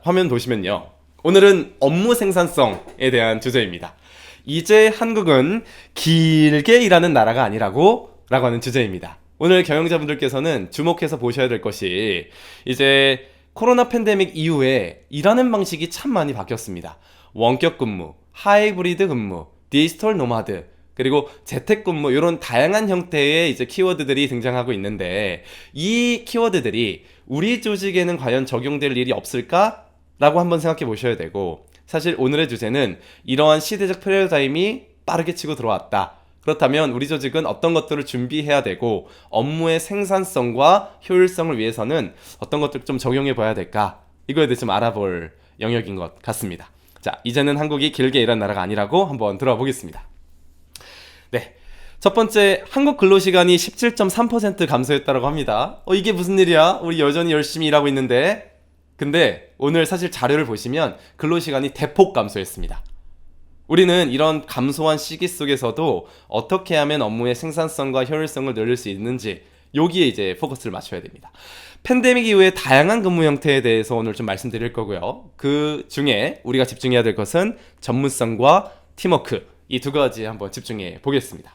화면 보시면요. 오늘은 업무 생산성에 대한 주제입니다. 이제 한국은 길게 일하는 나라가 아니라고 라고 하는 주제입니다. 오늘 경영자분들께서는 주목해서 보셔야 될 것이 이제 코로나 팬데믹 이후에 일하는 방식이 참 많이 바뀌었습니다. 원격 근무, 하이브리드 근무, 디지털 노마드, 그리고 재택근무 이런 다양한 형태의 이제 키워드들이 등장하고 있는데 이 키워드들이 우리 조직에는 과연 적용될 일이 없을까? 라고 한번 생각해 보셔야 되고 사실 오늘의 주제는 이러한 시대적 패러다임이 빠르게 치고 들어왔다. 그렇다면 우리 조직은 어떤 것들을 준비해야 되고 업무의 생산성과 효율성을 위해서는 어떤 것들을 좀 적용해 봐야 될까? 이거에 대해서 좀 알아볼 영역인 것 같습니다. 자, 이제는 한국이 길게 일한 나라가 아니라고 한번 들어가 보겠습니다. 네. 첫 번째, 한국 근로시간이 17.3% 감소했다고 합니다. 이게 무슨 일이야? 우리 여전히 열심히 일하고 있는데. 근데 오늘 사실 자료를 보시면 근로시간이 대폭 감소했습니다. 우리는 이런 감소한 시기 속에서도 어떻게 하면 업무의 생산성과 효율성을 늘릴 수 있는지 여기에 이제 포커스를 맞춰야 됩니다. 팬데믹 이후에 다양한 근무 형태에 대해서 오늘 좀 말씀드릴 거고요. 그 중에 우리가 집중해야 될 것은 전문성과 팀워크 이 두 가지 한번 집중해 보겠습니다.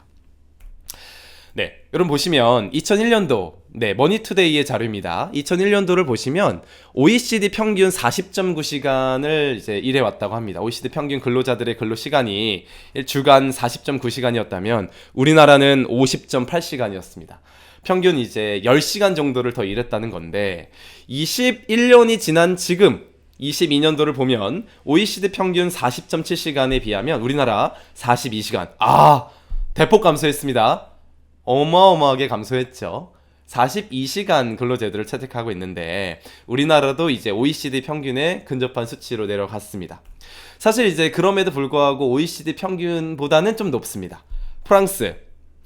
네, 여러분 보시면 2001년도 머니투데이의 자료입니다. 2001년도를 보시면 OECD 평균 40.9시간을 이제 일해 왔다고 합니다. OECD 평균 근로자들의 근로 시간이 주간 40.9시간이었다면 우리나라는 50.8시간이었습니다. 평균 이제 10시간 정도를 더 일했다는 건데 21년이 지난 지금 22년도를 보면 OECD 평균 40.7시간에 비하면 우리나라 42시간. 대폭 감소했습니다. 어마어마하게 감소했죠. 42시간 근로제도를 채택하고 있는데 우리나라도 이제 OECD 평균에 근접한 수치로 내려갔습니다. 사실 이제 그럼에도 불구하고 OECD 평균보다는 좀 높습니다. 프랑스,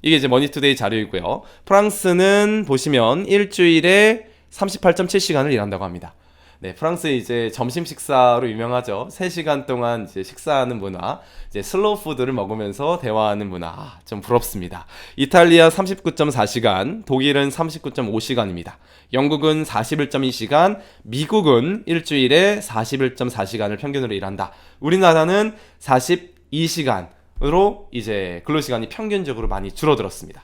이게 이제 머니투데이 자료이고요. 프랑스는 보시면 일주일에 38.7시간을 일한다고 합니다. 네, 프랑스 이제 점심 식사로 유명하죠. 3시간 동안 이제 식사하는 문화, 이제 슬로우 푸드를 먹으면서 대화하는 문화, 좀 부럽습니다. 이탈리아 39.4시간, 독일은 39.5시간입니다. 영국은 41.2시간, 미국은 일주일에 41.4시간을 평균으로 일한다. 우리나라는 42시간으로 이제 근로시간이 평균적으로 많이 줄어들었습니다.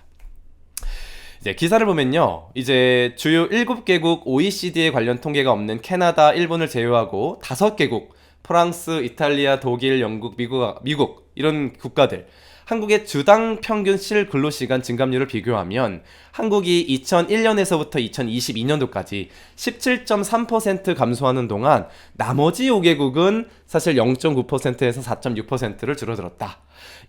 이제 기사를 보면요. 이제 주요 7개국 OECD에 관련 통계가 없는 캐나다, 일본을 제외하고 5개국, 프랑스, 이탈리아, 독일, 영국, 미국 이런 국가들 한국의 주당 평균 실 근로시간 증감률을 비교하면 한국이 2001년에서부터 2022년도까지 17.3% 감소하는 동안 나머지 5개국은 사실 0.9%에서 4.6%를 줄어들었다.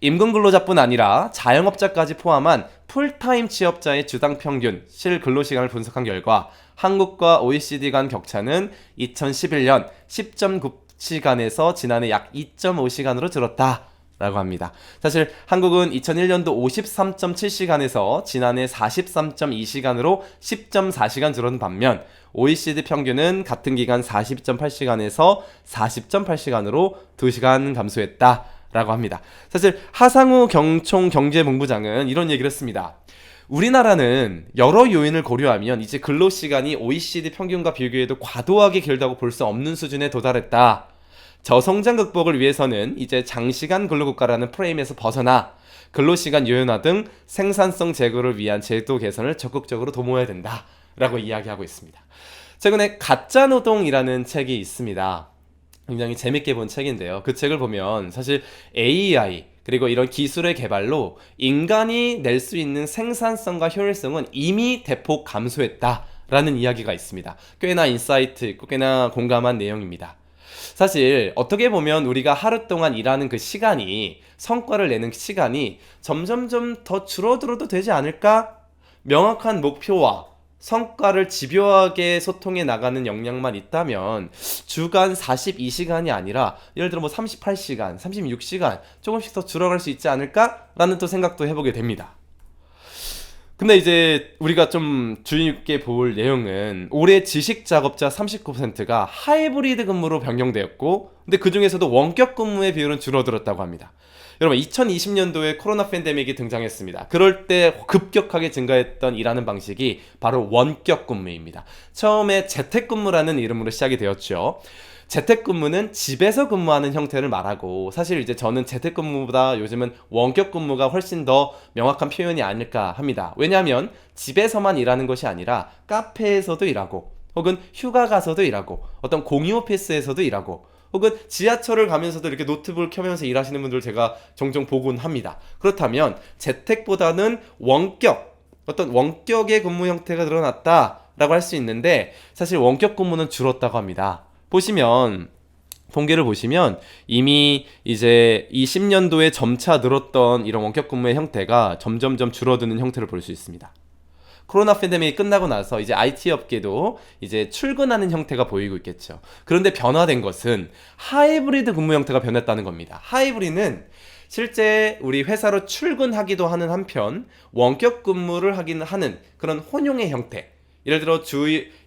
임금 근로자뿐 아니라 자영업자까지 포함한 풀타임 취업자의 주당 평균 실 근로시간을 분석한 결과 한국과 OECD 간 격차는 2011년 10.9시간에서 지난해 약 2.5시간으로 줄었다. 라고 합니다. 사실 한국은 2001년도 53.7시간에서 지난해 43.2시간으로 10.4시간 줄어든 반면 OECD 평균은 같은 기간 40.8시간에서 40.8시간으로 2시간 감소했다 라고 합니다. 사실 하상우 경총 경제본부장은 이런 얘기를 했습니다. 우리나라는 여러 요인을 고려하면 이제 근로시간이 OECD 평균과 비교해도 과도하게 길다고 볼 수 없는 수준에 도달했다. 저성장 극복을 위해서는 이제 장시간 근로국가라는 프레임에서 벗어나 근로시간 유연화 등 생산성 제고를 위한 제도 개선을 적극적으로 도모해야 된다 라고 이야기하고 있습니다. 최근에 가짜노동이라는 책이 있습니다. 굉장히 재밌게 본 책인데요. 그 책을 보면 사실 AI 그리고 이런 기술의 개발로 인간이 낼 수 있는 생산성과 효율성은 이미 대폭 감소했다라는 이야기가 있습니다. 꽤나 인사이트 있고 꽤나 공감한 내용입니다. 사실 어떻게 보면 우리가 하루 동안 일하는 그 시간이 성과를 내는 시간이 점점점 더 줄어들어도 되지 않을까? 명확한 목표와 성과를 집요하게 소통해 나가는 역량만 있다면 주간 42시간이 아니라 예를 들어 뭐 38시간, 36시간 조금씩 더 줄어갈 수 있지 않을까? 라는 또 생각도 해보게 됩니다. 근데 이제 우리가 좀 주의 깊게 볼 내용은 올해 지식 작업자 39%가 하이브리드 근무로 변경되었고 근데 그 중에서도 원격 근무의 비율은 줄어들었다고 합니다. 여러분 2020년도에 코로나 팬데믹이 등장했습니다. 그럴 때 급격하게 증가했던 일하는 방식이 바로 원격 근무입니다. 처음에 재택근무라는 이름으로 시작이 되었죠. 재택근무는 집에서 근무하는 형태를 말하고, 사실 이제 저는 재택근무보다 요즘은 원격근무가 훨씬 더 명확한 표현이 아닐까 합니다. 왜냐하면 집에서만 일하는 것이 아니라 카페에서도 일하고, 혹은 휴가 가서도 일하고, 어떤 공유 오피스에서도 일하고, 혹은 지하철을 가면서도 이렇게 노트북을 켜면서 일하시는 분들 제가 종종 보곤 합니다. 그렇다면 재택보다는 어떤 원격의 근무 형태가 늘어났다라고 할 수 있는데, 사실 원격 근무는 줄었다고 합니다. 통계를 보시면 이미 이제 이 10년도에 점차 늘었던 이런 원격 근무의 형태가 점점점 줄어드는 형태를 볼 수 있습니다. 코로나 팬데믹이 끝나고 나서 이제 IT 업계도 이제 출근하는 형태가 보이고 있겠죠. 그런데 변화된 것은 하이브리드 근무 형태가 변했다는 겁니다. 하이브리드는 실제 우리 회사로 출근하기도 하는 한편 원격 근무를 하는 그런 혼용의 형태. 예를 들어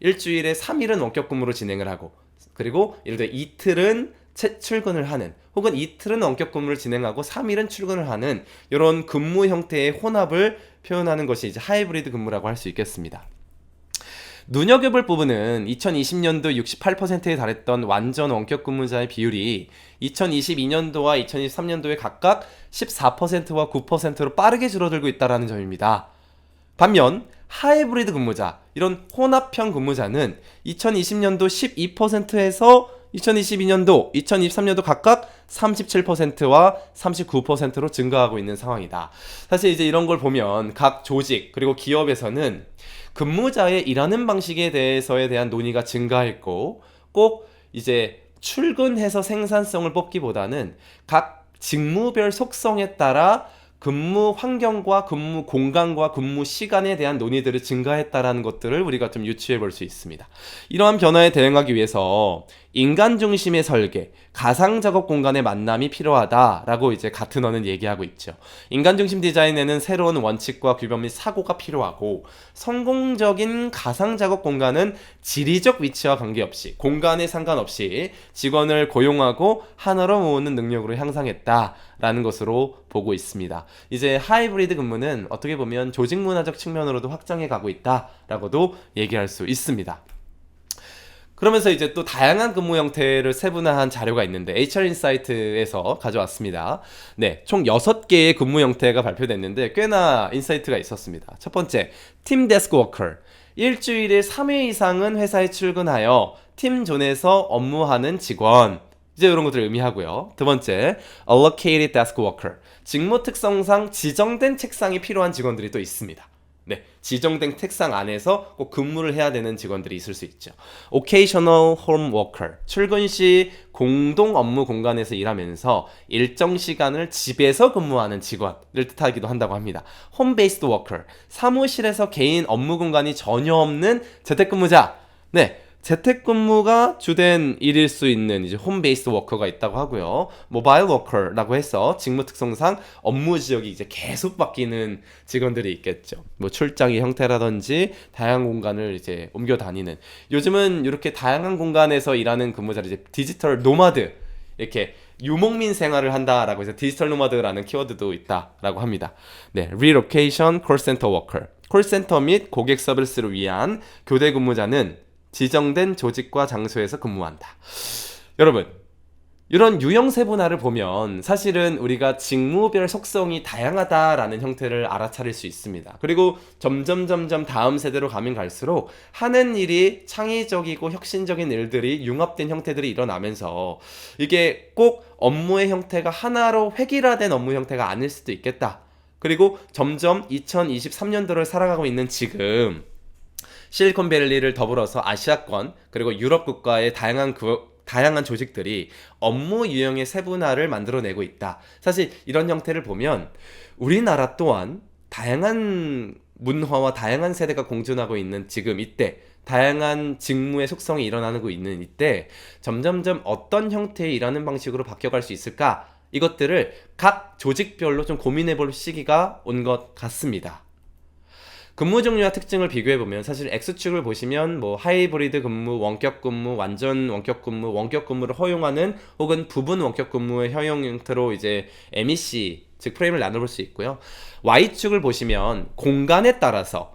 일주일에 3일은 원격 근무로 진행을 하고, 그리고 예를 들어 이틀은 출근을 하는, 혹은 이틀은 원격 근무를 진행하고 3일은 출근을 하는 이런 근무 형태의 혼합을 표현하는 것이 이제 하이브리드 근무라고 할 수 있겠습니다. 눈여겨볼 부분은 2020년도 68%에 달했던 완전 원격 근무자의 비율이 2022년도와 2023년도에 각각 14%와 9%로 빠르게 줄어들고 있다는 점입니다. 반면 하이브리드 근무자, 이런 혼합형 근무자는 2020년도 12%에서 2022년도, 2023년도 각각 37%와 39%로 증가하고 있는 상황이다. 사실 이제 이런 걸 보면 각 조직 그리고 기업에서는 근무자의 일하는 방식에 대해서에 대한 논의가 증가했고, 꼭 이제 출근해서 생산성을 뽑기보다는 각 직무별 속성에 따라 근무 환경과 근무 공간과 근무 시간에 대한 논의들이 증가했다라는 것들을 우리가 좀 유추해 볼 수 있습니다. 이러한 변화에 대응하기 위해서 인간 중심의 설계, 가상 작업 공간의 만남이 필요하다라고 이제 가트너는 얘기하고 있죠. 인간 중심 디자인에는 새로운 원칙과 규범 및 사고가 필요하고, 성공적인 가상 작업 공간은 지리적 위치와 관계없이, 공간에 상관없이 직원을 고용하고 하나로 모으는 능력으로 향상했다라는 것으로 보고 있습니다. 이제 하이브리드 근무는 어떻게 보면 조직 문화적 측면으로도 확장해 가고 있다라고도 얘기할 수 있습니다. 그러면서 이제 또 다양한 근무 형태를 세분화한 자료가 있는데 HR인사이트에서 가져왔습니다. 네, 총 6개의 근무 형태가 발표됐는데 꽤나 인사이트가 있었습니다. 첫 번째, 팀 데스크 워커. 일주일에 3회 이상은 회사에 출근하여 팀존에서 업무하는 직원. 이제 이런 것들을 의미하고요. 두 번째, allocated desk worker. 직무 특성상 지정된 책상이 필요한 직원들이 또 있습니다. 네, 지정된 책상 안에서 꼭 근무를 해야 되는 직원들이 있을 수 있죠. Occasional home worker. 출근 시 공동 업무 공간에서 일하면서 일정 시간을 집에서 근무하는 직원을 뜻하기도 한다고 합니다. Home-based worker. 사무실에서 개인 업무 공간이 전혀 없는 재택근무자. 네, 재택근무가 주된 일일 수 있는 이제 홈베이스드 워커가 있다고 하고요. 모바일 워커라고 해서 직무 특성상 업무 지역이 이제 계속 바뀌는 직원들이 있겠죠. 뭐 출장의 형태라든지 다양한 공간을 이제 옮겨 다니는. 요즘은 이렇게 다양한 공간에서 일하는 근무자를 이제 디지털 노마드, 이렇게 유목민 생활을 한다라고 해서 디지털 노마드라는 키워드도 있다라고 합니다. 네, relocation 콜센터 워커. 콜센터 및 고객 서비스를 위한 교대 근무자는 지정된 조직과 장소에서 근무한다. 여러분, 이런 유형 세분화를 보면 사실은 우리가 직무별 속성이 다양하다라는 형태를 알아차릴 수 있습니다. 그리고 점점 다음 세대로 가면 갈수록 하는 일이 창의적이고 혁신적인 일들이 융합된 형태들이 일어나면서 이게 꼭 업무의 형태가 하나로 획일화된 업무 형태가 아닐 수도 있겠다. 그리고 점점 2023년도를 살아가고 있는 지금 실리콘밸리를 더불어서 아시아권 그리고 유럽 국가의 다양한 조직들이 업무 유형의 세분화를 만들어내고 있다. 사실 이런 형태를 보면 우리나라 또한 다양한 문화와 다양한 세대가 공존하고 있는 지금 이때, 다양한 직무의 속성이 일어나고 있는 이때 점점점 어떤 형태의 일하는 방식으로 바뀌어갈 수 있을까? 이것들을 각 조직별로 좀 고민해볼 시기가 온 것 같습니다. 근무 종류와 특징을 비교해보면 사실 X축을 보시면 뭐 하이브리드 근무, 원격 근무, 완전 원격 근무, 원격 근무를 허용하는 혹은 부분 원격 근무의 허용 형태로 이제 MEC, 즉 프레임을 나눠볼 수 있고요. Y축을 보시면 공간에 따라서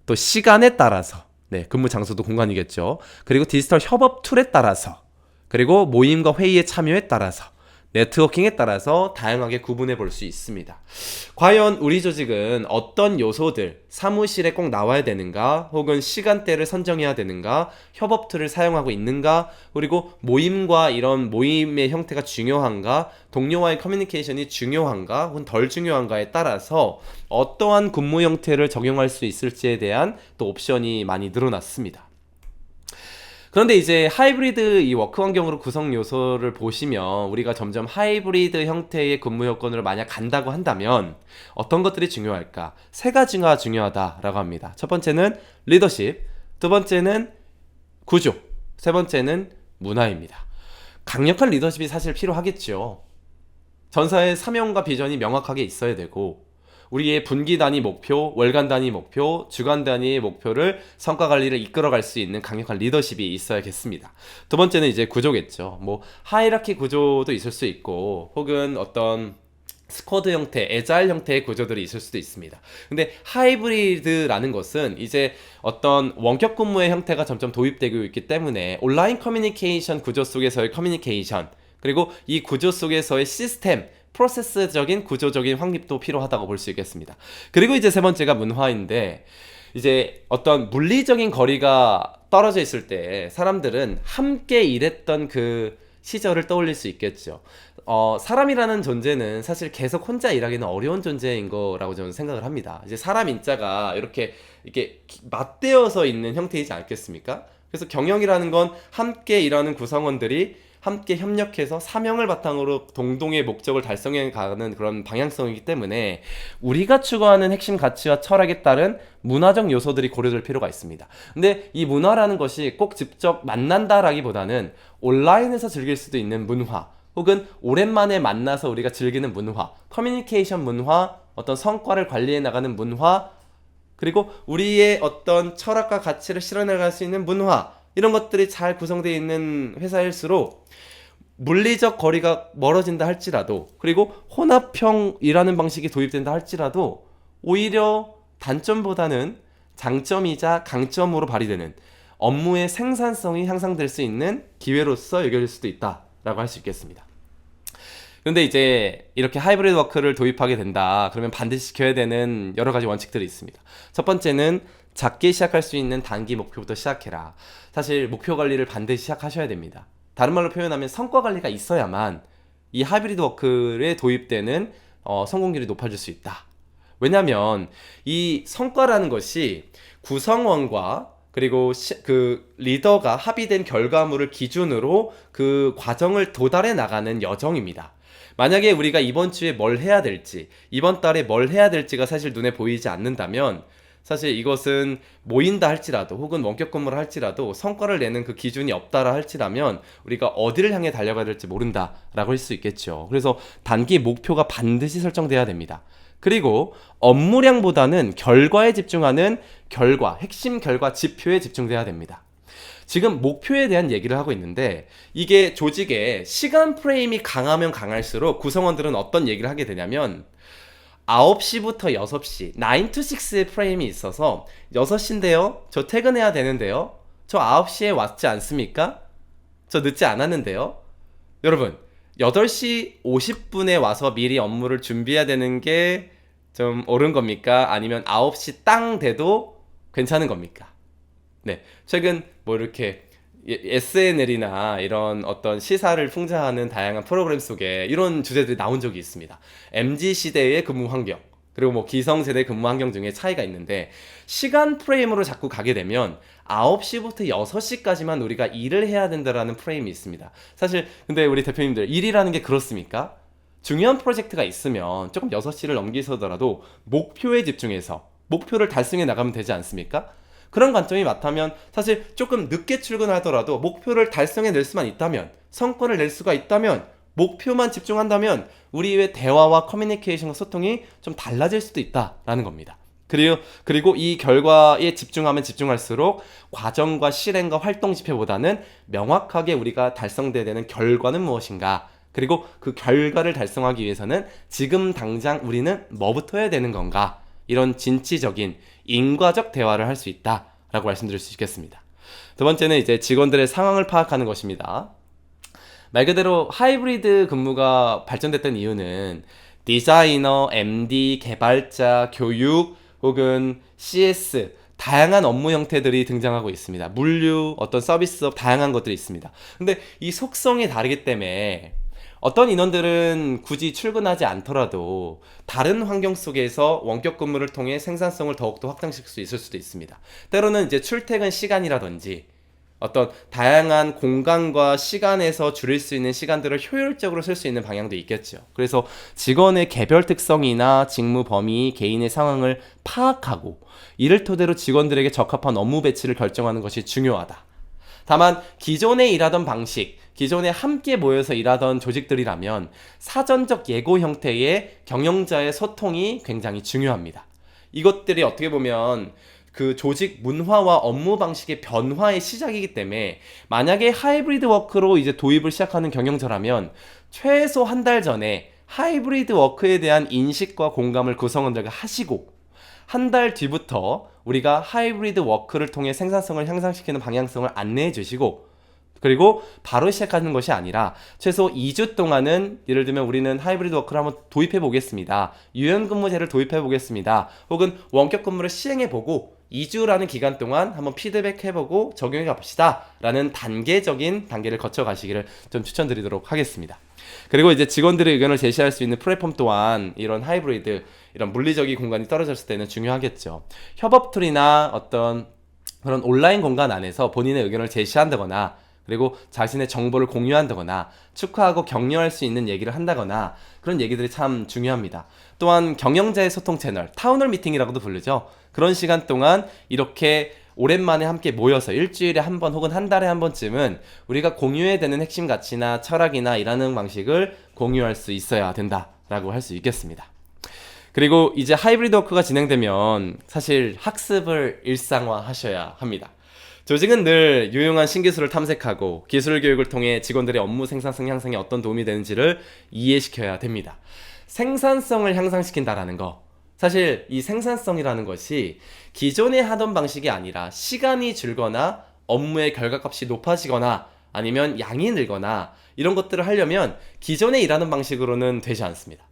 또 시간에 따라서 네, 근무 장소도 공간이겠죠. 그리고 디지털 협업 툴에 따라서, 그리고 모임과 회의의 참여에 따라서, 네트워킹에 따라서 다양하게 구분해 볼 수 있습니다. 과연 우리 조직은 어떤 요소들, 사무실에 꼭 나와야 되는가, 혹은 시간대를 선정해야 되는가, 협업 툴을 사용하고 있는가, 그리고 모임과 이런 모임의 형태가 중요한가, 동료와의 커뮤니케이션이 중요한가, 혹은 덜 중요한가에 따라서 어떠한 근무 형태를 적용할 수 있을지에 대한 또 옵션이 많이 늘어났습니다. 그런데 이제 하이브리드 이 워크 환경으로 구성 요소를 보시면 우리가 점점 하이브리드 형태의 근무 여건으로 만약 간다고 한다면 어떤 것들이 중요할까? 세 가지가 중요하다라고 합니다. 첫 번째는 리더십, 두 번째는 구조, 세 번째는 문화입니다. 강력한 리더십이 사실 필요하겠죠. 전사의 사명과 비전이 명확하게 있어야 되고, 우리의 분기 단위 목표, 월간 단위 목표, 주간 단위의 목표를 성과 관리를 이끌어갈 수 있는 강력한 리더십이 있어야겠습니다. 두 번째는 이제 구조겠죠. 뭐 하이라키 구조도 있을 수 있고, 혹은 어떤 스쿼드 형태, 애자일 형태의 구조들이 있을 수도 있습니다. 근데 하이브리드라는 것은 이제 어떤 원격 근무의 형태가 점점 도입되고 있기 때문에 온라인 커뮤니케이션 구조 속에서의 커뮤니케이션, 그리고 이 구조 속에서의 시스템, 프로세스적인 구조적인 확립도 필요하다고 볼 수 있겠습니다. 그리고 이제 세 번째가 문화인데, 이제 어떤 물리적인 거리가 떨어져 있을 때 사람들은 함께 일했던 그 시절을 떠올릴 수 있겠죠. 사람이라는 존재는 사실 계속 혼자 일하기는 어려운 존재인 거라고 저는 생각을 합니다. 이제 사람 인자가 이렇게 맞대어서 있는 형태이지 않겠습니까? 그래서 경영이라는 건 함께 일하는 구성원들이 함께 협력해서 사명을 바탕으로 동동의 목적을 달성해 가는 그런 방향성이기 때문에 우리가 추구하는 핵심 가치와 철학에 따른 문화적 요소들이 고려될 필요가 있습니다. 근데 이 문화라는 것이 꼭 직접 만난다라기보다는 온라인에서 즐길 수도 있는 문화, 혹은 오랜만에 만나서 우리가 즐기는 문화, 커뮤니케이션 문화, 어떤 성과를 관리해 나가는 문화, 그리고 우리의 어떤 철학과 가치를 실현해갈 수 있는 문화, 이런 것들이 잘 구성되어 있는 회사일수록 물리적 거리가 멀어진다 할지라도, 그리고 혼합형 일하는 방식이 도입된다 할지라도 오히려 단점보다는 장점이자 강점으로 발휘되는 업무의 생산성이 향상될 수 있는 기회로서 여겨질 수도 있다라고 할 수 있겠습니다. 그런데 이제 이렇게 하이브리드 워크를 도입하게 된다 그러면 반드시 지켜야 되는 여러 가지 원칙들이 있습니다. 첫 번째는 작게 시작할 수 있는 단기 목표부터 시작해라. 사실 목표 관리를 반드시 시작하셔야 됩니다. 다른 말로 표현하면 성과 관리가 있어야만 이 하이브리드 워크에 도입되는 성공률이 높아질 수 있다. 왜냐하면 이 성과라는 것이 구성원과 그리고 그 리더가 합의된 결과물을 기준으로 그 과정을 도달해 나가는 여정입니다. 만약에 우리가 이번 주에 뭘 해야 될지, 이번 달에 뭘 해야 될지가 사실 눈에 보이지 않는다면 사실 이것은 모인다 할지라도, 혹은 원격 근무를 할지라도 성과를 내는 그 기준이 없다라 할지라면 우리가 어디를 향해 달려가야 될지 모른다라고 할 수 있겠죠. 그래서 단기 목표가 반드시 설정돼야 됩니다. 그리고 업무량보다는 결과에 집중하는 핵심 결과 지표에 집중돼야 됩니다. 지금 목표에 대한 얘기를 하고 있는데, 이게 조직의 시간 프레임이 강하면 강할수록 구성원들은 어떤 얘기를 하게 되냐면 9시부터 6시, 9 to 6의 프레임이 있어서 6시인데요? 저 퇴근해야 되는데요? 저 9시에 왔지 않습니까? 저 늦지 않았는데요? 여러분, 8시 50분에 와서 미리 업무를 준비해야 되는 게 좀 옳은 겁니까? 아니면 9시 땅 돼도 괜찮은 겁니까? 네, 최근 뭐 이렇게 SNL이나 이런 어떤 시사를 풍자하는 다양한 프로그램 속에 이런 주제들이 나온 적이 있습니다. MZ시대의 근무 환경, 그리고 뭐 기성세대 근무 환경 중에 차이가 있는데, 시간 프레임으로 자꾸 가게 되면 9시부터 6시까지만 우리가 일을 해야 된다라는 프레임이 있습니다. 사실 근데 우리 대표님들, 일이라는 게 그렇습니까? 중요한 프로젝트가 있으면 조금 6시를 넘기서더라도 목표에 집중해서 목표를 달성해 나가면 되지 않습니까? 그런 관점이 맞다면 사실 조금 늦게 출근하더라도 목표를 달성해 낼 수만 있다면, 성과를 낼 수가 있다면, 목표만 집중한다면 우리의 대화와 커뮤니케이션과 소통이 좀 달라질 수도 있다라는 겁니다. 그리고 이 결과에 집중하면 집중할수록 과정과 실행과 활동 지표보다는 명확하게 우리가 달성돼야 되는 결과는 무엇인가, 그리고 그 결과를 달성하기 위해서는 지금 당장 우리는 뭐부터 해야 되는 건가, 이런 진취적인 인과적 대화를 할 수 있다라는 라고 말씀드릴 수 있겠습니다. 두 번째는 이제 직원들의 상황을 파악하는 것입니다. 말 그대로 하이브리드 근무가 발전됐던 이유는 디자이너, MD, 개발자, 교육 혹은 CS 다양한 업무 형태들이 등장하고 있습니다. 물류, 어떤 서비스업 다양한 것들이 있습니다. 근데 이 속성이 다르기 때문에 어떤 인원들은 굳이 출근하지 않더라도 다른 환경 속에서 원격 근무를 통해 생산성을 더욱더 확장시킬 수 있을 수도 있습니다. 때로는 이제 출퇴근 시간이라든지 어떤 다양한 공간과 시간에서 줄일 수 있는 시간들을 효율적으로 쓸 수 있는 방향도 있겠죠. 그래서 직원의 개별 특성이나 직무 범위, 개인의 상황을 파악하고 이를 토대로 직원들에게 적합한 업무 배치를 결정하는 것이 중요하다. 다만 기존에 일하던 방식, 기존에 함께 모여서 일하던 조직들이라면 사전적 예고 형태의 경영자의 소통이 굉장히 중요합니다. 이것들이 어떻게 보면 그 조직 문화와 업무 방식의 변화의 시작이기 때문에 만약에 하이브리드 워크로 이제 도입을 시작하는 경영자라면 최소 한 달 전에 하이브리드 워크에 대한 인식과 공감을 구성원들과 하시고 한 달 뒤부터 우리가 하이브리드 워크를 통해 생산성을 향상시키는 방향성을 안내해 주시고 그리고 바로 시작하는 것이 아니라 최소 2주 동안은 예를 들면 우리는 하이브리드 워크를 한번 도입해 보겠습니다. 유연근무제를 도입해 보겠습니다. 혹은 원격 근무를 시행해 보고 2주라는 기간 동안 한번 피드백 해보고 적용해 갑시다 라는 단계를 거쳐 가시기를 좀 추천드리도록 하겠습니다. 그리고 이제 직원들의 의견을 제시할 수 있는 플랫폼 또한 이런 하이브리드, 이런 물리적인 공간이 떨어졌을 때는 중요하겠죠. 협업 툴이나 어떤 그런 온라인 공간 안에서 본인의 의견을 제시한다거나 그리고 자신의 정보를 공유한다거나 축하하고 격려할 수 있는 얘기를 한다거나 그런 얘기들이 참 중요합니다. 또한 경영자의 소통 채널, 타운홀 미팅이라고도 부르죠. 그런 시간 동안 이렇게 오랜만에 함께 모여서 일주일에 한 번 혹은 한 달에 한 번쯤은 우리가 공유해야 되는 핵심 가치나 철학이나 일하는 방식을 공유할 수 있어야 된다라고 할 수 있겠습니다. 그리고 이제 하이브리드 워크가 진행되면 사실 학습을 일상화하셔야 합니다. 조직은 늘 유용한 신기술을 탐색하고 기술 교육을 통해 직원들의 업무 생산성 향상에 어떤 도움이 되는지를 이해시켜야 됩니다. 생산성을 향상시킨다라는 거, 사실 이 생산성이라는 것이 기존에 하던 방식이 아니라 시간이 줄거나 업무의 결과값이 높아지거나 아니면 양이 늘거나 이런 것들을 하려면 기존에 일하는 방식으로는 되지 않습니다.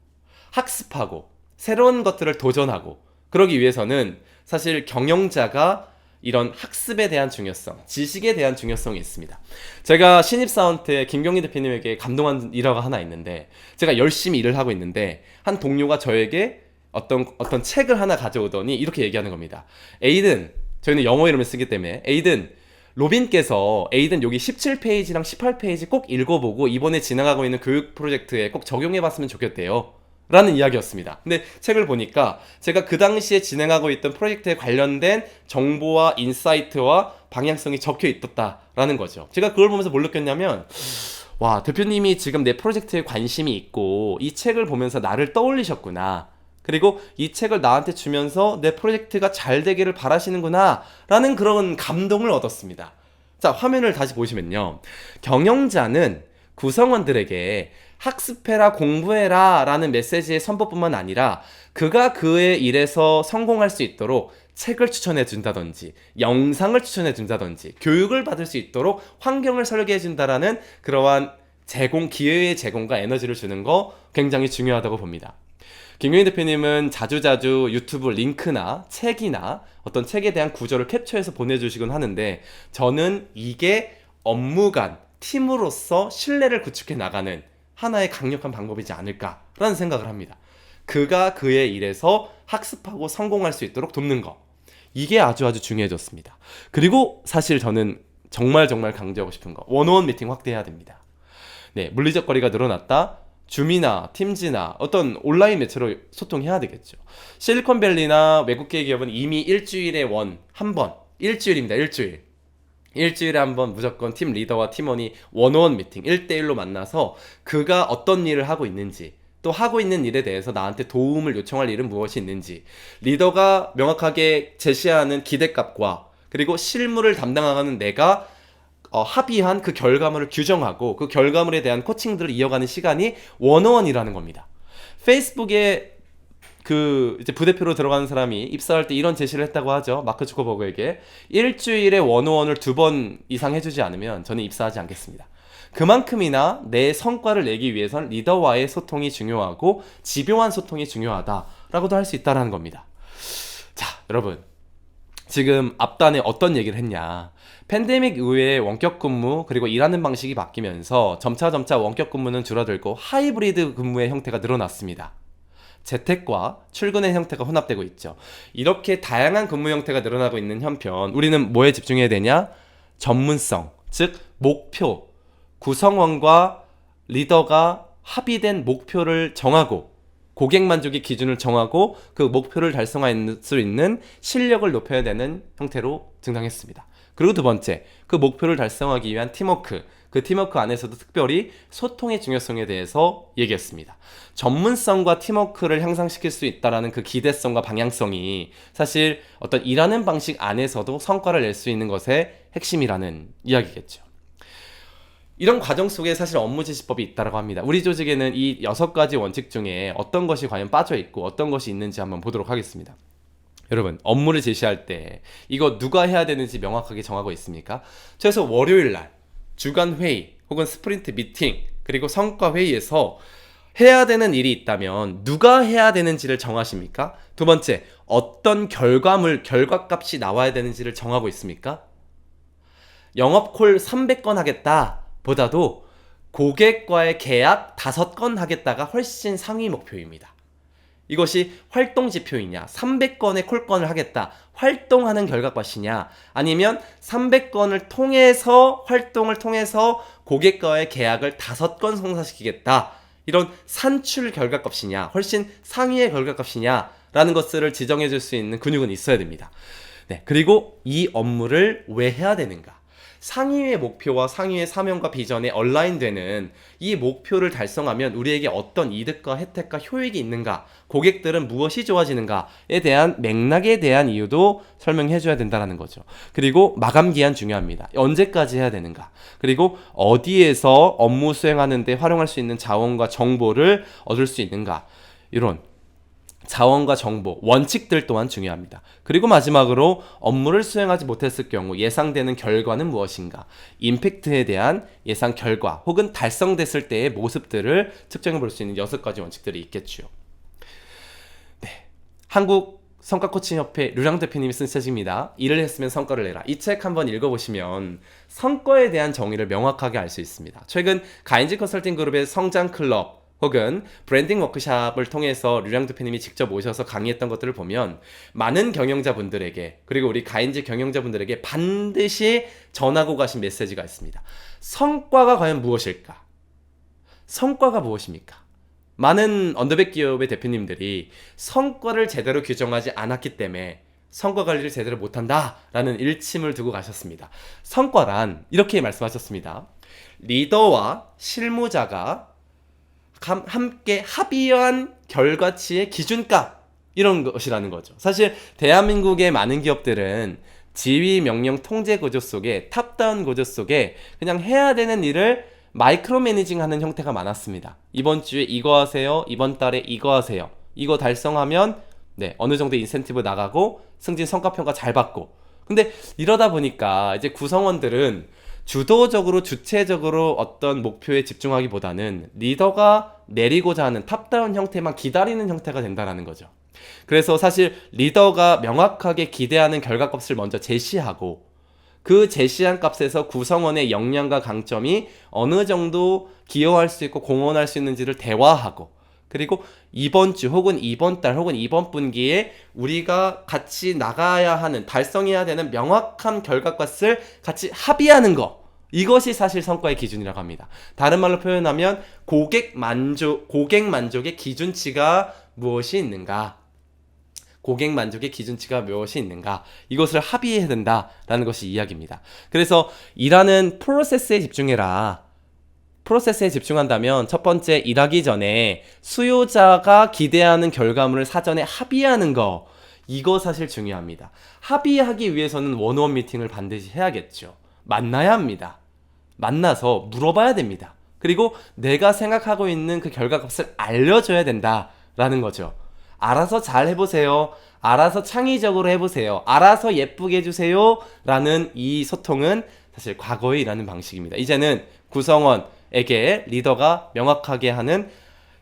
학습하고 새로운 것들을 도전하고 그러기 위해서는 사실 경영자가 이런 학습에 대한 중요성, 지식에 대한 중요성이 있습니다. 제가 신입사원 때 김경희 대표님에게 감동한 일화가 하나 있는데 제가 열심히 일을 하고 있는데 한 동료가 저에게 어떤 책을 하나 가져오더니 이렇게 얘기하는 겁니다. 에이든, 저희는 영어 이름을 쓰기 때문에 에이든, 로빈께서 에이든 여기 17페이지랑 18페이지 꼭 읽어보고 이번에 진행하고 있는 교육 프로젝트에 꼭 적용해봤으면 좋겠대요. 라는 이야기였습니다. 근데 책을 보니까 제가 그 당시에 진행하고 있던 프로젝트에 관련된 정보와 인사이트와 방향성이 적혀 있었다라는 거죠. 제가 그걸 보면서 뭘 느꼈냐면 와, 대표님이 지금 내 프로젝트에 관심이 있고 이 책을 보면서 나를 떠올리셨구나. 그리고 이 책을 나한테 주면서 내 프로젝트가 잘 되기를 바라시는구나 라는 그런 감동을 얻었습니다. 자, 화면을 다시 보시면요. 경영자는 구성원들에게 학습해라, 공부해라 라는 메시지의 선포뿐만 아니라 그가 그의 일에서 성공할 수 있도록 책을 추천해 준다든지 영상을 추천해 준다든지 교육을 받을 수 있도록 환경을 설계해 준다라는 그러한 기회의 제공과 에너지를 주는 거 굉장히 중요하다고 봅니다. 김경희 대표님은 자주자주 유튜브 링크나 책이나 어떤 책에 대한 구조를 캡처해서 보내주시곤 하는데 저는 이게 업무 간, 팀으로서 신뢰를 구축해 나가는 하나의 강력한 방법이지 않을까라는 생각을 합니다. 그가 그의 일에서 학습하고 성공할 수 있도록 돕는 거. 이게 아주 중요해졌습니다. 그리고 사실 저는 정말 강조하고 싶은 거. 원어원 미팅 확대해야 됩니다. 네, 물리적 거리가 늘어났다. 줌이나 팀즈나 어떤 온라인 매체로 소통해야 되겠죠. 실리콘밸리나 외국계 기업은 이미 일주일에 한 번, 일주일입니다. 일주일에 한 번 무조건 팀 리더와 팀원이 원어원 미팅 1대1로 만나서 그가 어떤 일을 하고 있는지 또 하고 있는 일에 대해서 나한테 도움을 요청할 일은 무엇이 있는지 리더가 명확하게 제시하는 기대값과 그리고 실무를 담당하는 내가 합의한 그 결과물을 규정하고 그 결과물에 대한 코칭들을 이어가는 시간이 원어원이라는 겁니다. 페이스북에 그 이제 부대표로 들어가는 사람이 입사할 때 이런 제시를 했다고 하죠. 마크 주커버그에게 일주일에 원어원을 2번 이상 해주지 않으면 저는 입사하지 않겠습니다. 그만큼이나 내 성과를 내기 위해서는 리더와의 소통이 중요하고 집요한 소통이 중요하다라고도 할 수 있다는 겁니다. 자, 여러분, 지금 앞단에 어떤 얘기를 했냐. 팬데믹 이후에 원격 근무 그리고 일하는 방식이 바뀌면서 점차 원격 근무는 줄어들고 하이브리드 근무의 형태가 늘어났습니다. 재택과 출근의 형태가 혼합되고 있죠. 이렇게 다양한 근무 형태가 늘어나고 있는 한편 우리는 뭐에 집중해야 되냐? 전문성, 즉 목표, 구성원과 리더가 합의된 목표를 정하고 고객 만족의 기준을 정하고 그 목표를 달성할 수 있는 실력을 높여야 되는 형태로 등장했습니다. 그리고 두 번째, 그 목표를 달성하기 위한 팀워크, 그 팀워크 안에서도 특별히 소통의 중요성에 대해서 얘기했습니다. 전문성과 팀워크를 향상시킬 수 있다는 그 기대성과 방향성이 사실 어떤 일하는 방식 안에서도 성과를 낼 수 있는 것의 핵심이라는 이야기겠죠. 이런 과정 속에 사실 업무 지시법이 있다고 합니다. 우리 조직에는 이 6가지 원칙 중에 어떤 것이 과연 빠져 있고 어떤 것이 있는지 한번 보도록 하겠습니다. 여러분, 업무를 제시할 때 이거 누가 해야 되는지 명확하게 정하고 있습니까? 최소 월요일날 주간 회의 혹은 스프린트 미팅 그리고 성과 회의에서 해야 되는 일이 있다면 누가 해야 되는지를 정하십니까? 두 번째, 어떤 결과값이 나와야 되는지를 정하고 있습니까? 영업콜 300건 하겠다 보다도 고객과의 계약 5건 하겠다가 훨씬 상위 목표입니다. 이것이 활동 지표이냐, 300건의 콜건을 하겠다, 활동하는 결과값이냐, 아니면 300건을 통해서 활동을 통해서 고객과의 계약을 5건 성사시키겠다, 이런 산출 결과값이냐, 훨씬 상위의 결과값이냐라는 것들을 지정해 줄 수 있는 근육은 있어야 됩니다. 네, 그리고 이 업무를 왜 해야 되는가? 상위의 목표와 상위의 사명과 비전에 얼라인되는 이 목표를 달성하면 우리에게 어떤 이득과 혜택과 효익이 있는가, 고객들은 무엇이 좋아지는가에 대한 맥락에 대한 이유도 설명해 줘야 된다는 거죠. 그리고 마감 기한 중요합니다. 언제까지 해야 되는가, 그리고 어디에서 업무 수행하는 데 활용할 수 있는 자원과 정보를 얻을 수 있는가, 이런 자원과 정보, 원칙들 또한 중요합니다. 그리고 마지막으로 업무를 수행하지 못했을 경우 예상되는 결과는 무엇인가, 임팩트에 대한 예상 결과 혹은 달성됐을 때의 모습들을 측정해 볼 수 있는 6가지 원칙들이 있겠죠. 네, 한국 성과코칭협회 류랑 대표님이 쓴 책입니다. 일을 했으면 성과를 내라. 이 책 한번 읽어보시면 성과에 대한 정의를 명확하게 알 수 있습니다. 최근 가인지 컨설팅 그룹의 성장 클럽 혹은 브랜딩 워크샵을 통해서 류랑 대표님이 직접 오셔서 강의했던 것들을 보면 많은 경영자분들에게, 그리고 우리 가인지 경영자분들에게 반드시 전하고 가신 메시지가 있습니다. 성과가 과연 무엇일까? 성과가 무엇입니까? 많은 언더백 기업의 대표님들이 성과를 제대로 규정하지 않았기 때문에 성과 관리를 제대로 못한다 라는 일침을 두고 가셨습니다. 성과란 이렇게 말씀하셨습니다. 리더와 실무자가 함께 합의한 결과치의 기준값, 이런 것이라는 거죠. 사실 대한민국의 많은 기업들은 지휘 명령 통제 구조 속에, 탑다운 구조 속에 그냥 해야 되는 일을 마이크로 매니징 하는 형태가 많았습니다. 이번 주에 이거 하세요, 이번 달에 이거 하세요, 이거 달성하면 네, 어느 정도 인센티브 나가고 승진 성과평가 잘 받고. 근데 이러다 보니까 이제 구성원들은 주도적으로 주체적으로 어떤 목표에 집중하기보다는 리더가 내리고자 하는 탑다운 형태만 기다리는 형태가 된다는 거죠. 그래서 사실 리더가 명확하게 기대하는 결과값을 먼저 제시하고 그 제시한 값에서 구성원의 역량과 강점이 어느 정도 기여할 수 있고 공헌할 수 있는지를 대화하고, 그리고 이번 주 혹은 이번 달 혹은 이번 분기에 우리가 같이 나가야 하는, 달성해야 되는 명확한 결과값을 같이 합의하는 거, 이것이 사실 성과의 기준이라고 합니다. 다른 말로 표현하면 고객 만족의 기준치가 무엇이 있는가, 고객 만족의 기준치가 무엇이 있는가, 이것을 합의해야 된다라는 것이 이야기입니다. 그래서 일하는 프로세스에 집중해라. 프로세스에 집중한다면 첫 번째, 일하기 전에 수요자가 기대하는 결과물을 사전에 합의하는 거, 이거 사실 중요합니다. 합의하기 위해서는 원어원 미팅을 반드시 해야겠죠. 만나야 합니다. 만나서 물어봐야 됩니다. 그리고 내가 생각하고 있는 그 결과값을 알려줘야 된다라는 거죠. 알아서 잘 해보세요. 알아서 창의적으로 해보세요. 알아서 예쁘게 해주세요. 라는 이 소통은 사실 과거에 일하는 방식입니다. 이제는 구성원에게 리더가 명확하게 하는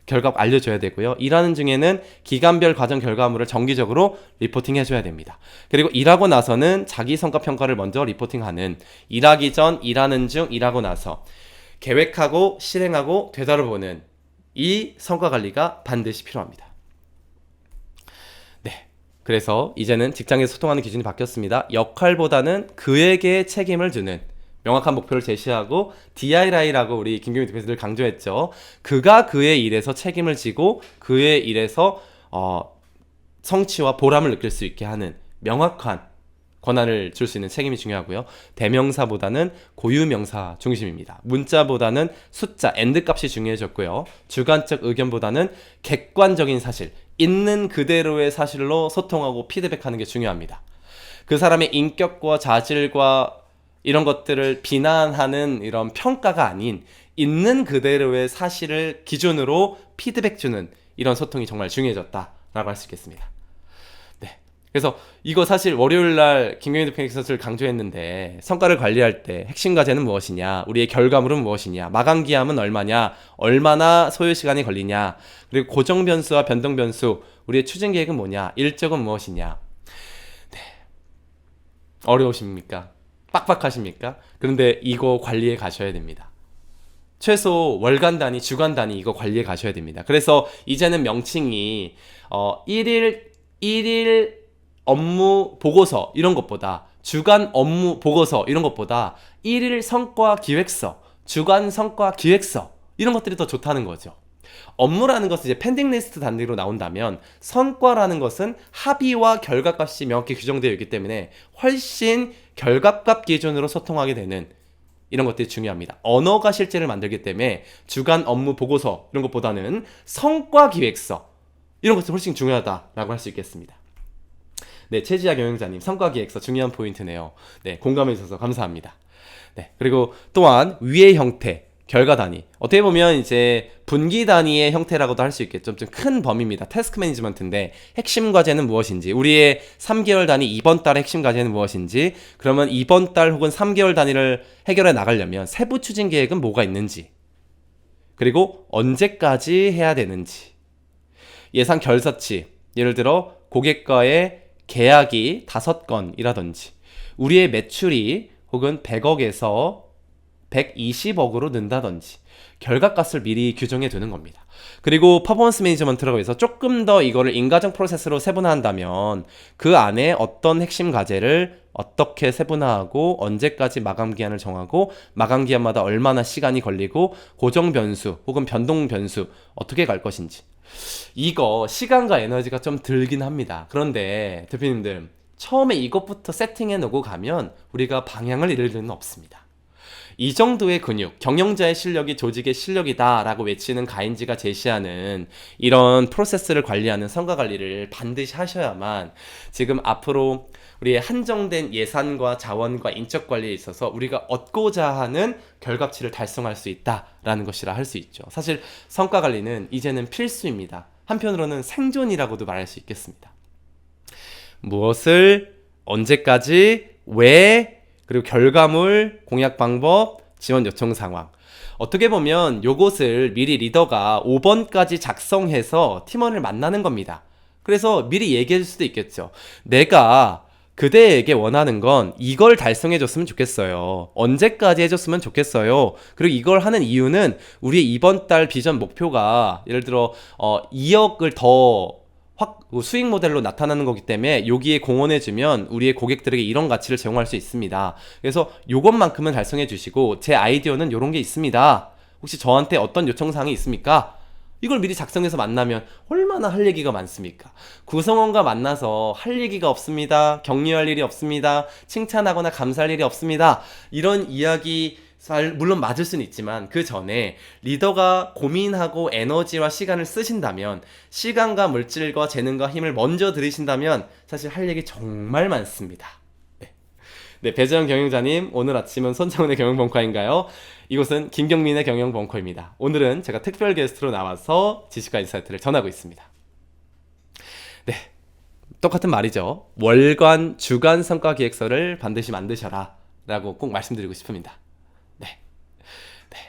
결과 알려줘야 되고요. 일하는 중에는 기간별 과정 결과물을 정기적으로 리포팅 해줘야 됩니다. 그리고 일하고 나서는 자기 성과 평가를 먼저 리포팅하는, 일하기 전, 일하는 중, 일하고 나서 계획하고 실행하고 되돌아보는 이 성과 관리가 반드시 필요합니다. 네. 그래서 이제는 직장에서 소통하는 기준이 바뀌었습니다. 역할보다는 그에게 책임을 주는, 명확한 목표를 제시하고 DI라고 우리 김경민 대표에서 늘 강조했죠. 그가 그의 일에서 책임을 지고 그의 일에서 성취와 보람을 느낄 수 있게 하는 명확한 권한을 줄 수 있는 책임이 중요하고요. 대명사보다는 고유명사 중심입니다. 문자보다는 숫자, and 값이 중요해졌고요. 주관적 의견보다는 객관적인 사실, 있는 그대로의 사실로 소통하고 피드백하는 게 중요합니다. 그 사람의 인격과 자질과 이런 것들을 비난하는 이런 평가가 아닌 있는 그대로의 사실을 기준으로 피드백 주는 이런 소통이 정말 중요해졌다라고 할 수 있겠습니다. 네. 그래서 이거 사실 월요일날 김경희 대표님께서 강조했는데, 성과를 관리할 때 핵심 과제는 무엇이냐, 우리의 결과물은 무엇이냐, 마감 기한은 얼마냐, 얼마나 소요 시간이 걸리냐, 그리고 고정 변수와 변동 변수, 우리의 추진 계획은 뭐냐, 일정은 무엇이냐. 네. 어려우십니까? 빡빡하십니까? 그런데 이거 관리해 가셔야 됩니다. 최소 월간 단위, 주간 단위 이거 관리해 가셔야 됩니다. 그래서 이제는 명칭이 1일 업무 보고서 이런 것보다, 주간 업무 보고서 이런 것보다 1일 성과 기획서, 주간 성과 기획서 이런 것들이 더 좋다는 거죠. 업무라는 것은 이제 펜딩 리스트 단위로 나온다면, 성과라는 것은 합의와 결과값이 명확히 규정되어 있기 때문에 훨씬 결과값 기준으로 소통하게 되는 이런 것들이 중요합니다. 언어가 실제를 만들기 때문에 주간 업무 보고서 이런 것보다는 성과 기획서 이런 것이 훨씬 중요하다라고 할 수 있겠습니다. 네, 최지아 경영자님, 성과 기획서 중요한 포인트네요. 네, 공감해 주셔서 감사합니다. 네, 그리고 또한 위의 형태, 결과 단위. 어떻게 보면 이제 분기 단위의 형태라고도 할 수 있겠죠. 좀 큰 범위입니다. 태스크 매니지먼트인데 핵심 과제는 무엇인지, 우리의 3개월 단위 이번 달의 핵심 과제는 무엇인지, 그러면 이번 달 혹은 3개월 단위를 해결해 나가려면 세부 추진 계획은 뭐가 있는지, 그리고 언제까지 해야 되는지, 예상 결사치, 예를 들어 고객과의 계약이 5건이라든지 우리의 매출이 혹은 100억에서 120억으로 는다든지 결과값을 미리 규정해 두는 겁니다. 그리고 퍼포먼스 매니지먼트라고 해서 조금 더 이거를 인과적 프로세스로 세분화한다면 그 안에 어떤 핵심 과제를 어떻게 세분화하고 언제까지 마감 기한을 정하고 마감 기한마다 얼마나 시간이 걸리고 고정 변수 혹은 변동 변수 어떻게 갈 것인지, 이거 시간과 에너지가 좀 들긴 합니다. 그런데 대표님들, 처음에 이것부터 세팅해 놓고 가면 우리가 방향을 잃을 일은 없습니다. 이 정도의 근육, 경영자의 실력이 조직의 실력이다 라고 외치는 가인지가 제시하는 이런 프로세스를 관리하는 성과 관리를 반드시 하셔야만 지금 앞으로 우리의 한정된 예산과 자원과 인적 관리에 있어서 우리가 얻고자 하는 결과치를 달성할 수 있다라는 것이라 할 수 있죠. 사실 성과 관리는 이제는 필수입니다. 한편으로는 생존이라고도 말할 수 있겠습니다. 무엇을, 언제까지, 왜, 그리고 결과물, 공약 방법, 지원 요청 상황. 어떻게 보면 요것을 미리 리더가 5번까지 작성해서 팀원을 만나는 겁니다. 그래서 미리 얘기해 줄 수도 있겠죠. 내가 그대에게 원하는 건 이걸 달성해 줬으면 좋겠어요. 언제까지 해줬으면 좋겠어요. 그리고 이걸 하는 이유는 우리 이번 달 비전 목표가 예를 들어 2억을 더 수익 모델로 나타나는 거기 때문에 여기에 공헌해주면 우리의 고객들에게 이런 가치를 제공할 수 있습니다. 그래서 요것만큼은 달성해 주시고 제 아이디어는 요런 게 있습니다. 혹시 저한테 어떤 요청사항이 있습니까? 이걸 미리 작성해서 만나면 얼마나 할 얘기가 많습니까? 구성원과 만나서 할 얘기가 없습니다. 격려할 일이 없습니다. 칭찬하거나 감사할 일이 없습니다. 이런 이야기 물론 맞을 수는 있지만 그 전에 리더가 고민하고 에너지와 시간을 쓰신다면, 시간과 물질과 재능과 힘을 먼저 들이신다면 사실 할 얘기 정말 많습니다. 네, 배재영 경영자님, 오늘 아침은 손창훈의 경영벙커인가요? 이곳은 김경민의 경영벙커입니다. 오늘은 제가 특별 게스트로 나와서 지식과 인사이트를 전하고 있습니다. 똑같은 말이죠. 월간, 주간 성과 기획서를 반드시 만드셔라 라고 꼭 말씀드리고 싶습니다. 네.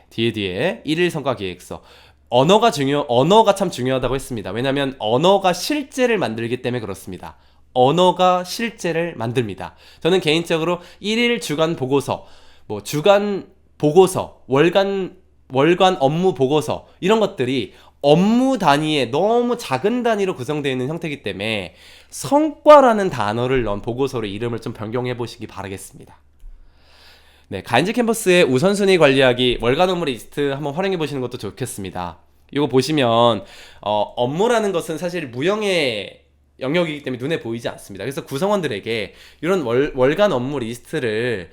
뒤에 일일 성과 기획서. 언어가 참 중요하다고 했습니다. 왜냐하면 언어가 실제를 만들기 때문에 그렇습니다. 언어가 실제를 만듭니다. 저는 개인적으로 일일 주간 보고서, 주간 보고서, 월간 업무 보고서 이런 것들이 업무 단위에 너무 작은 단위로 구성되어 있는 형태이기 때문에 성과라는 단어를 넣은 보고서로 이름을 좀 변경해 보시기 바라겠습니다. 네, 가인즈 캠퍼스의 우선순위 관리하기 월간 업무 리스트 한번 활용해 보시는 것도 좋겠습니다. 이거 보시면 업무라는 것은 사실 무형의 영역이기 때문에 눈에 보이지 않습니다. 그래서 구성원들에게 이런 월간 업무 리스트를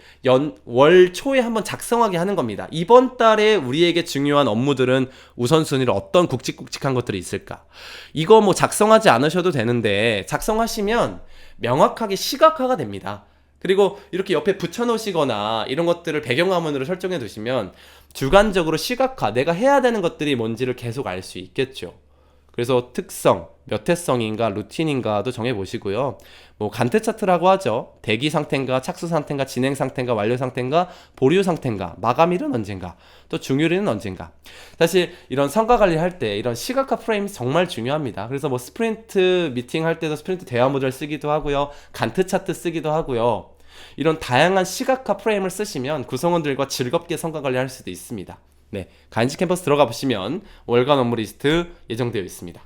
월 초에 한번 작성하게 하는 겁니다. 이번 달에 우리에게 중요한 업무들은 우선순위로 어떤 굵직굵직한 것들이 있을까? 이거 작성하지 않으셔도 되는데 작성하시면 명확하게 시각화가 됩니다. 그리고 이렇게 옆에 붙여놓으시거나 이런 것들을 배경화면으로 설정해 두시면 주관적으로 시각화, 내가 해야 되는 것들이 뭔지를 계속 알 수 있겠죠. 그래서 특성, 몇 회성인가, 루틴인가도 정해보시고요. 간트 차트라고 하죠. 대기 상태인가, 착수 상태인가, 진행 상태인가, 완료 상태인가, 보류 상태인가, 마감일은 언젠가, 또 중요일은 언젠가. 사실 이런 성과 관리할 때 이런 시각화 프레임 정말 중요합니다. 그래서 스프린트 미팅 할 때도 스프린트 대화 모델 쓰기도 하고요. 간트 차트 쓰기도 하고요. 이런 다양한 시각화 프레임을 쓰시면 구성원들과 즐겁게 성과 관리할 수도 있습니다. 네, 가인즈 캠퍼스 들어가 보시면 월간 업무 리스트 예정되어 있습니다.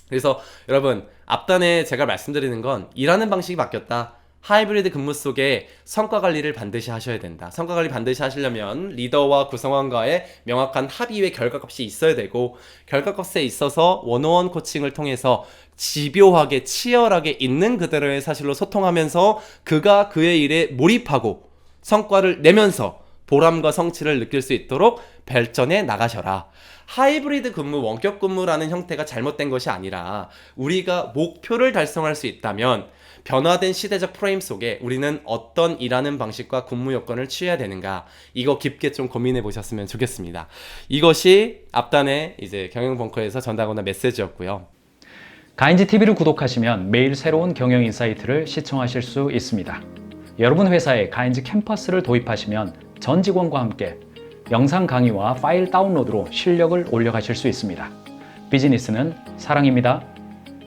그래서 여러분, 앞단에 제가 말씀드리는 건 일하는 방식이 바뀌었다. 하이브리드 근무 속에 성과 관리를 반드시 하셔야 된다. 성과 관리 반드시 하시려면 리더와 구성원과의 명확한 합의의 결과값이 있어야 되고, 결과값에 있어서 원어원 코칭을 통해서 집요하게 치열하게 있는 그대로의 사실로 소통하면서 그가 그의 일에 몰입하고 성과를 내면서 보람과 성취를 느낄 수 있도록 발전해 나가셔라. 하이브리드 근무, 원격 근무라는 형태가 잘못된 것이 아니라 우리가 목표를 달성할 수 있다면 변화된 시대적 프레임 속에 우리는 어떤 일하는 방식과 근무 여건을 취해야 되는가, 이거 깊게 좀 고민해 보셨으면 좋겠습니다. 이것이 앞단에 이제 경영벙커에서 전달하는 메시지였고요. 가인즈 TV를 구독하시면 매일 새로운 경영 인사이트를 시청하실 수 있습니다. 여러분 회사에 가인즈 캠퍼스를 도입하시면 전 직원과 함께 영상 강의와 파일 다운로드로 실력을 올려가실 수 있습니다. 비즈니스는 사랑입니다.